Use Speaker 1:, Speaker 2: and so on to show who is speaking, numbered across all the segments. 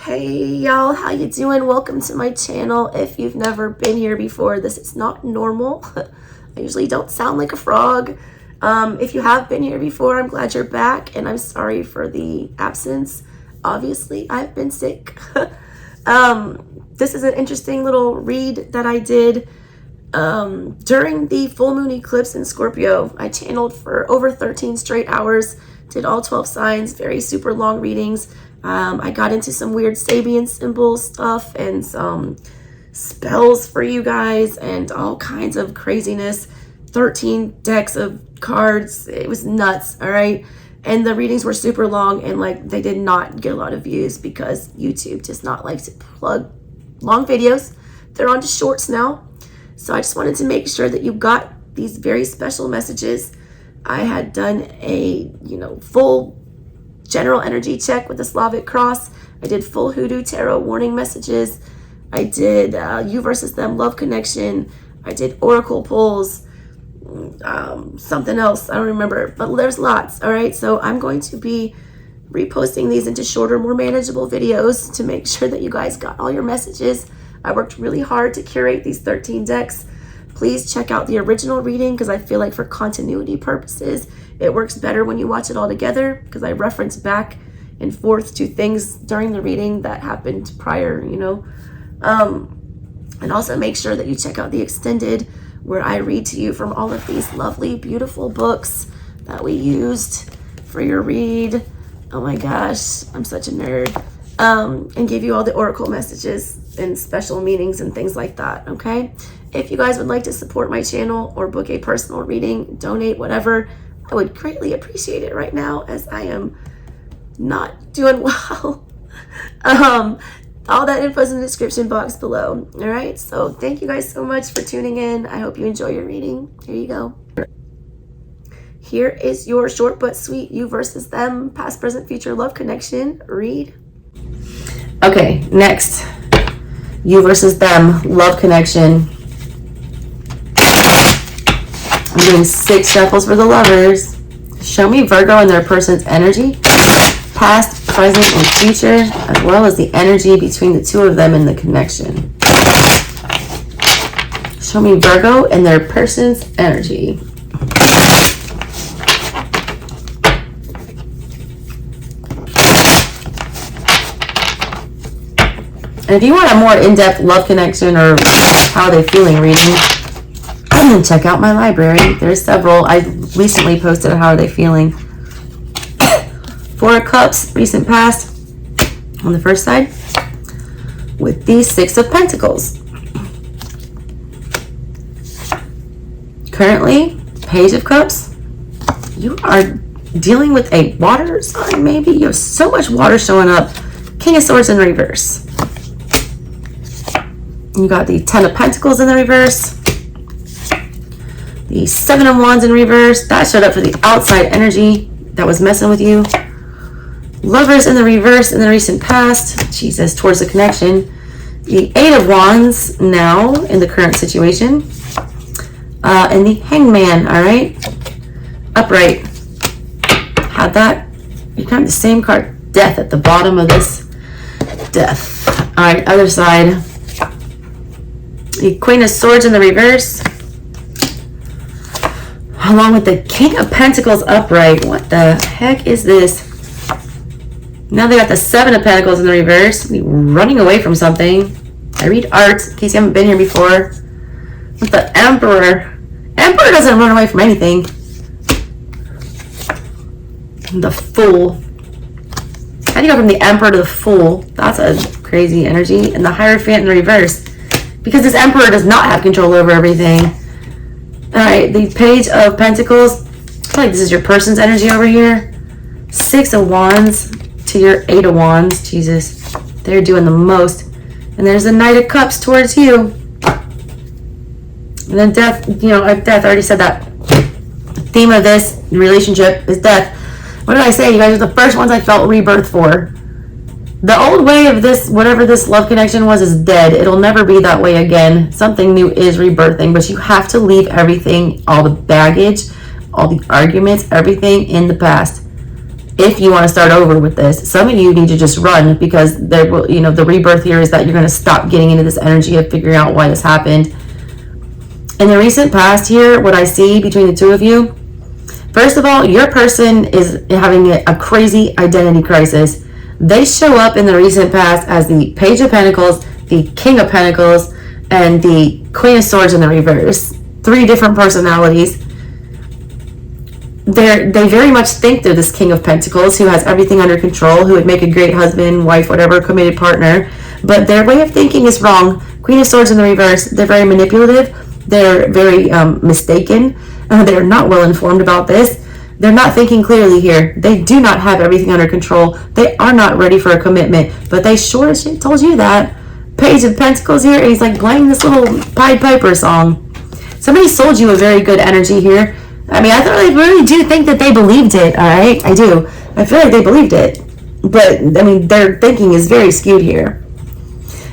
Speaker 1: Hey y'all, how you doing? Welcome to my channel. If you've never been here before, this is not normal. I usually don't sound like a frog. If you have been here before, I'm glad you're back, and I'm sorry for the absence. Obviously, I've been sick. This is an interesting little read that I did during the full moon eclipse in Scorpio. I channeled for over 13 straight hours, did all 12 signs, very super long readings. I got into some weird Sabian symbol stuff and some spells for you guys and all kinds of craziness. 13 decks of cards. It was nuts, all right? And the readings were super long, and like they did not get a lot of views because YouTube does not like to plug long videos. They're on to shorts now. So I just wanted to make sure that you got these very special messages. I had done a, full general energy check with the Slavic cross. I did full Hoodoo Tarot warning messages. I did you versus them love connection. I did oracle pulls, something else, I don't remember, but there's lots. All right, so I'm going to be reposting these into shorter, more manageable videos to make sure that you guys got all your messages. I worked really hard to curate these 13 decks. Please check out the original reading because I feel like for continuity purposes, it works better when you watch it all together because I reference back and forth to things during the reading that happened prior, And also make sure that you check out the extended where I read to you from all of these lovely, beautiful books that we used for your read. Oh my gosh, I'm such a nerd. And give you all the oracle messages and special meanings and things like that, okay? If you guys would like to support my channel or book a personal reading, donate, whatever, I would greatly appreciate it right now as I am not doing well. All that info is in the description box below. All right, so thank you guys so much for tuning in. I hope you enjoy your reading. Here you go. Here is your short but sweet you versus them past, present, future love connection read. Okay, next, you versus them love connection. I'm doing 6 shuffles for the lovers. Show me Virgo and their person's energy, past, present, and future, as well as the energy between the two of them in the connection. Show me Virgo and their person's energy. And if you want a more in-depth love connection or how are they feeling reading, check out my library. There's several. I recently posted how are they feeling. 4 of Cups, recent past, on the first side, with the 6 of Pentacles. Currently, Page of Cups, you are dealing with a water sign, maybe. You have so much water showing up. King of Swords in reverse. You got the 10 of Pentacles in the reverse. The 7 of Wands in reverse. That showed up for the outside energy that was messing with you. Lovers in the reverse in the recent past. Jesus, towards the connection. The 8 of Wands now in the current situation. And the Hangman, all right? Upright. Had that. You got the same card, Death, at the bottom of this. Death. All right, other side. The Queen of Swords in the reverse. Along with the King of Pentacles upright. What the heck is this? Now they got the 7 of Pentacles in the reverse. Running away from something. I read art, in case you haven't been here before. With the Emperor. Emperor doesn't run away from anything. The Fool. How do you go from the Emperor to the Fool? That's a crazy energy. And the Hierophant in the reverse. Because this Emperor does not have control over everything. Alright, the Page of Pentacles. I feel like this is your person's energy over here. 6 of Wands to your 8 of Wands. Jesus, they're doing the most. And there's the Knight of Cups towards you. And then death, death, I already said that. The theme of this relationship is death. What did I say? You guys are the first ones I felt rebirth for. The old way of this, whatever this love connection was, is dead. It'll never be that way again. Something new is rebirthing, but you have to leave everything, all the baggage, all the arguments, everything in the past. if you want to start over with this. Some of you need to just run, because there will, you know, the rebirth here is that you're going to stop getting into this energy of figuring out why this happened. In the recent past here, what I see between the two of you, first of all, your person is having a crazy identity crisis. They show up in the recent past as the Page of Pentacles, the King of Pentacles, and the Queen of Swords in the reverse. 3 different personalities. They very much think they're this King of Pentacles who has everything under control, who would make a great husband, wife, whatever, committed partner. But their way of thinking is wrong. Queen of Swords in the reverse. They're very manipulative. They're very mistaken. They're not well informed about this. They're not thinking clearly here. They do not have everything under control. They are not ready for a commitment. But they sure as shit told you that. Page of Pentacles here, and he's like playing this little Pied Piper song. Somebody sold you a very good energy here. I mean, I really do think that they believed it, all right? I do. I feel like they believed it. But, I mean, their thinking is very skewed here.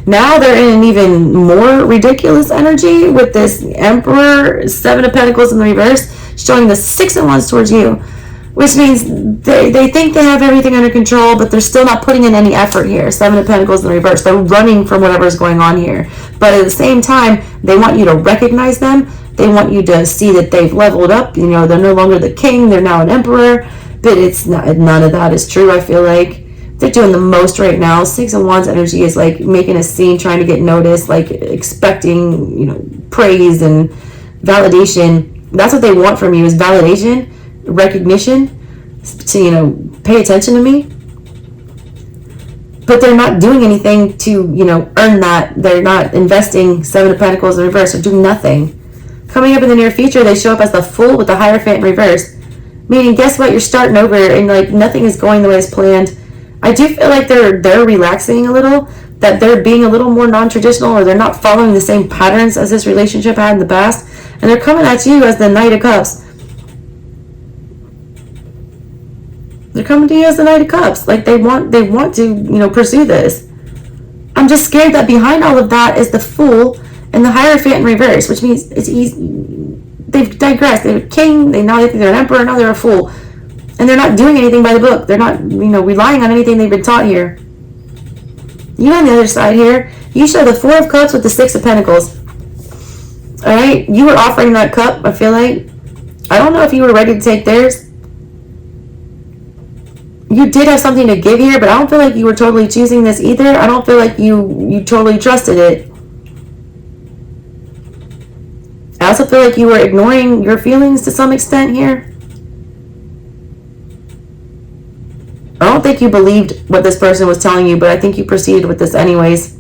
Speaker 1: Now they're in an even more ridiculous energy with this Emperor, 7 of Pentacles in the reverse, showing the 6 of Wands towards you. Which means they think they have everything under control, but they're still not putting in any effort here. 7 of Pentacles in the reverse. They're running from whatever's going on here. But at the same time, they want you to recognize them. They want you to see that they've leveled up. You know, they're no longer the king. They're now an emperor. But it's not, none of that is true, I feel like. They're doing the most right now. 6 of Wands energy is like making a scene, trying to get noticed, like expecting, you know, praise and validation. That's what they want from you, is validation, recognition, to, you know, pay attention to me. But they're not doing anything to, you know, earn that. They're not investing. 7 of Pentacles in reverse. They're doing nothing. Coming up in the near future, they show up as the Fool with the Hierophant in reverse. Meaning, guess what? You're starting over and like nothing is going the way it's planned. I do feel like they're relaxing a little, that they're being a little more non-traditional, or they're not following the same patterns as this relationship had in the past. And they're coming at you as the Knight of Cups. They're coming to you as the Knight of Cups. Like they want to, you know, pursue this. I'm just scared that behind all of that is the Fool and the Hierophant in reverse, which means they've digressed. They're a king, now they think they're an emperor, now they're a fool. And they're not doing anything by the book. They're not, you know, relying on anything they've been taught here. You on the other side here, you show the 4 of Cups with the 6 of Pentacles. Alright? You were offering that cup, I feel like. I don't know if you were ready to take theirs. You did have something to give here, but I don't feel like you were totally choosing this either. I don't feel like you totally trusted it. I also feel like you were ignoring your feelings to some extent here. I don't think you believed what this person was telling you, but I think you proceeded with this anyways.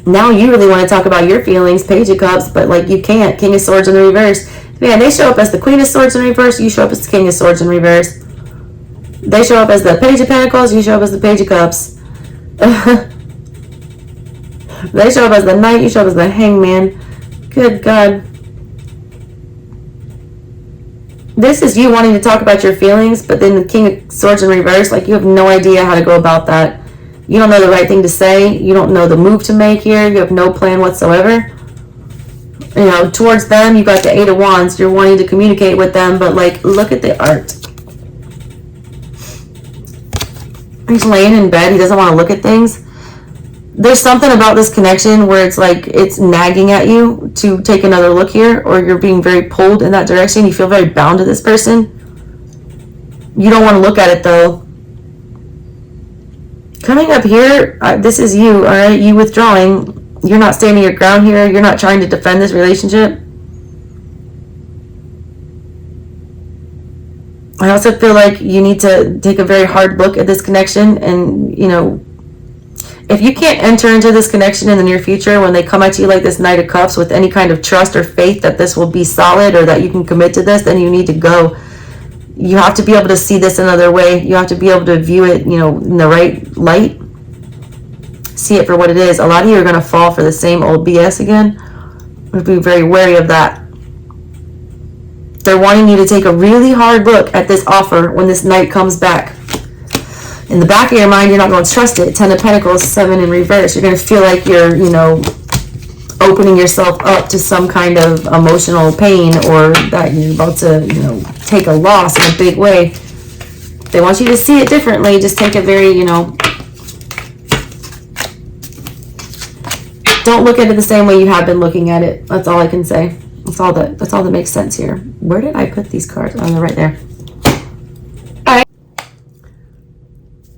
Speaker 1: Now you really want to talk about your feelings, Page of Cups, but like you can't. King of Swords in the reverse. Man, they show up as the Queen of Swords in reverse, you show up as the King of Swords in reverse. They show up as the Page of Pentacles, you show up as the Page of Cups. They show up as the Knight, you show up as the Hangman. Good God. This is you wanting to talk about your feelings, but then the King of Swords in reverse, like you have no idea how to go about that. You don't know the right thing to say. You don't know the move to make here. You have no plan whatsoever. You know, towards them, you got the 8 of Wands. You're wanting to communicate with them, but like, look at the art. He's laying in bed. He doesn't want to look at things. There's something about this connection where it's like it's nagging at you to take another look here, or you're being very pulled in that direction. You feel very bound to this person. You don't want to look at it though. Coming up here, this is you, all right? You withdrawing. You're not standing your ground here. You're not trying to defend this relationship. I also feel like you need to take a very hard look at this connection, and, you know, if you can't enter into this connection in the near future when they come at you like this Knight of Cups with any kind of trust or faith that this will be solid or that you can commit to this, then you need to go. You have to be able to see this another way. You have to be able to view it, you know, in the right light. See it for what it is. A lot of you are going to fall for the same old BS again. Be very wary of that. They're wanting you to take a really hard look at this offer when this Knight comes back. In the back of your mind, you're not going to trust it. 10 of Pentacles, 7 in reverse. You're going to feel like you're, you know, opening yourself up to some kind of emotional pain, or that you're about to, you know, take a loss in a big way. they want you to see it differently. Just take a very, you know, don't look at it the same way you have been looking at it. That's all I can say. That's all that makes sense here. Where did I put these cards? Oh, they're right there. All right.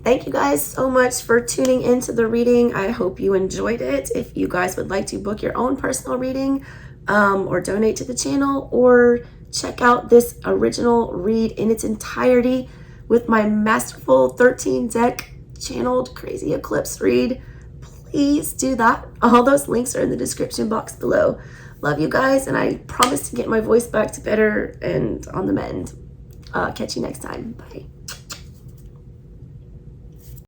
Speaker 1: Thank you guys so much for tuning into the reading. I hope you enjoyed it. If you guys would like to book your own personal reading, or donate to the channel, or check out this original read in its entirety with my masterful 13 deck channeled crazy eclipse read, please do that. All those links are in the description box below. Love you guys, and I promise to get my voice back to better and on the mend. Catch you next time. Bye.